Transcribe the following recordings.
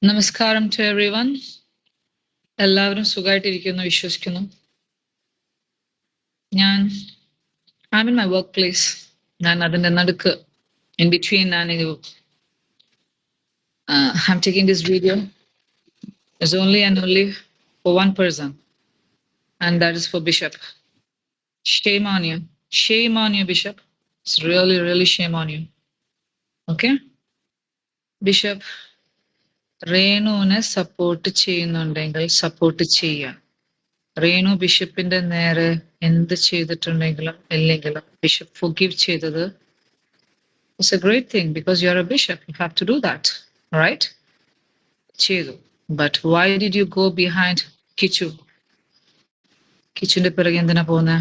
നമസ്കാരം to everyone. എല്ലാവരും സുഖമായിട്ടിരിക്കുന്നു വിശ്വസിക്കുന്നു. I'm in my workplace. ഞാൻ അതിന്റെ നടുക്ക് in between I'm taking this video. It's only and only for one person, and that is for Bishop. Shame on you. Shame on you, Bishop. It's really, really shame on you. Okay? Bishop, റേണുവിനെ support ചെയ്യുന്നുണ്ടെങ്കിൽ support ചെയ്യാം. റേണു ബിഷപ്പിന്റെ നേരെ എന്ത് ചെയ്തിട്ടുണ്ടെങ്കിലും ഇല്ലെങ്കിലും bishop forgive ചെയ്തത് it's a great thing because you're a bishop. You have to do that, right? ചെയ്തു. But why did you go behind Kichu? കിച്ചുവിന്റെ പിറകെ എന്തിനാ പോകുന്നേ?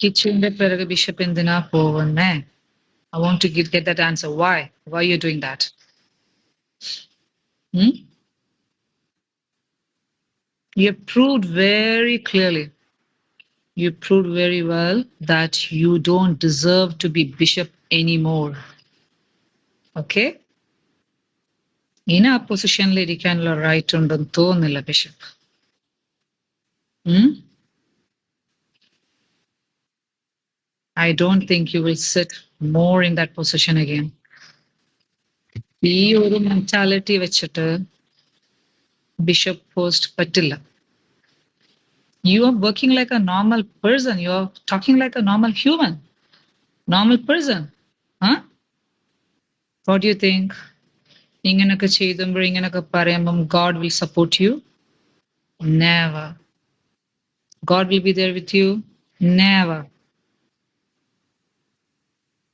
കിച്ചുവിന്റെ പിറകെ ബിഷപ്പ് എന്തിനാ പോകുന്നേ? I want to get that answer. Why? Why are you doing that? You proved very clearly, you proved very well that you don't deserve to be bishop anymore. Okay? In a position ഇരിക്കാനുള്ള right ഉണ്ടെന്ന് തോന്നുന്നില്ല bishop. I don't think you will sit more in that position again. ഈ ഒരു mentality വെച്ചിട്ട് bishop post പറ്റില്ല. You are working like a normal person. You are talking like a normal human, normal person. Huh? What do you think? ഇങ്ങനൊക്കെ ചെയ്തുമ്പോൾ ഇങ്ങനൊക്കെ പറയുമ്പം God will support you? Never. God will be there with you? Never.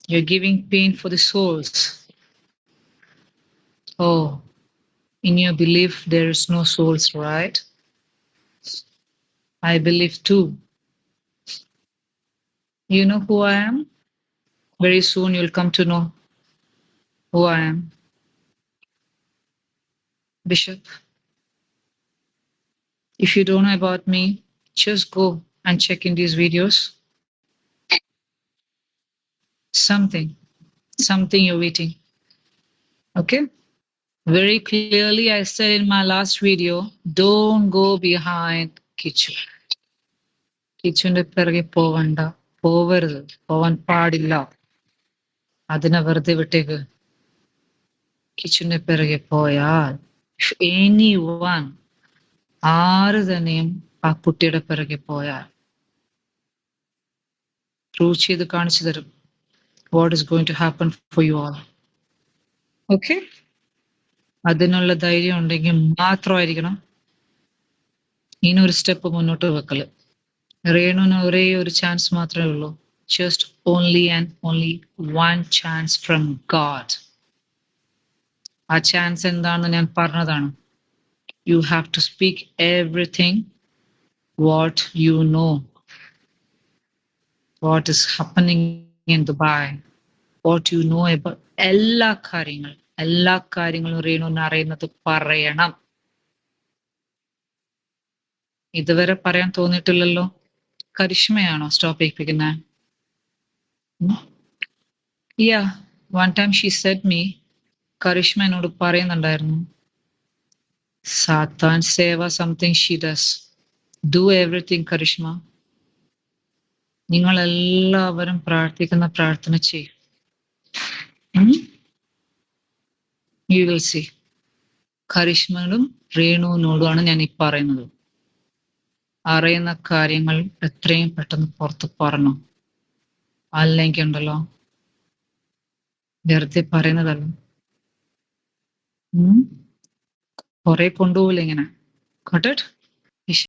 You're giving pain for the souls. Oh, in your belief there is no souls, right? I believe too. You know who I am? Very soon you'll come to know who I am. Bishop, if you don't know about me, just go and check in these videos. Something you're waiting. Okay? Very clearly I said in my last video, don't go behind Kichu. കിച്ചുവിന്റെ പിറകെ പോവണ്ട, പോവരുത്, പോവാൻ പാടില്ല. അതിനെ വെറുതെ വിട്ടേക്ക്. കിച്ചുവിന്റെ പിറകെ പോയാൽ anyone, ആര് തന്നെയും ആ കുട്ടിയുടെ പിറകെ പോയാൽ പ്രൂവ് ചെയ്ത് കാണിച്ചു തരും what is going to happen for you all. Okay? അതിനുള്ള ധൈര്യം ഉണ്ടെങ്കിൽ മാത്രമായിരിക്കണം ഇനിയൊരു സ്റ്റെപ്പ് മുന്നോട്ട് വെക്കല്. റേണുവിന് ഒരേ ഒരു ചാൻസ് മാത്രമേ ഉള്ളൂ. Just only and only one chance from God. ആ ചാൻസ് എന്താണെന്ന് ഞാൻ പറഞ്ഞതാണ്. You have to speak everything what you know, what is happening in Dubai, what you know about എല്ലാ കാര്യങ്ങളും റേണുവിന് അറിയുന്നത് പറയണം. ഇതുവരെ പറയാൻ തോന്നിയിട്ടില്ലല്ലോ. കരിഷ്മയാണോ സ്റ്റോപ്പ് ചെയ്യിപ്പിക്കുന്നത്? Yeah, one time she said me, Karishma എന്നോട് പറയുന്നുണ്ടായിരുന്നു, സാത്താൻ സേവ something she does. Do everything Karishma. നിങ്ങൾ എല്ലാവരും പ്രാർത്ഥിക്കുന്ന പ്രാർത്ഥന ചെയ്യും. You will see. കരിഷ്മയോടും റേണുവിനോടുമാണ് ഞാൻ ഈ പറയുന്നത്. അറിയുന്ന കാര്യങ്ങൾ എത്രയും പെട്ടെന്ന് പുറത്ത് പറഞ്ഞു. അല്ലെങ്കിൽ ഉണ്ടല്ലോ വെറുതെ പറയുന്നതല്ല. കുറെ കൊണ്ടുപോകില്ല ഇങ്ങനെ. Got it?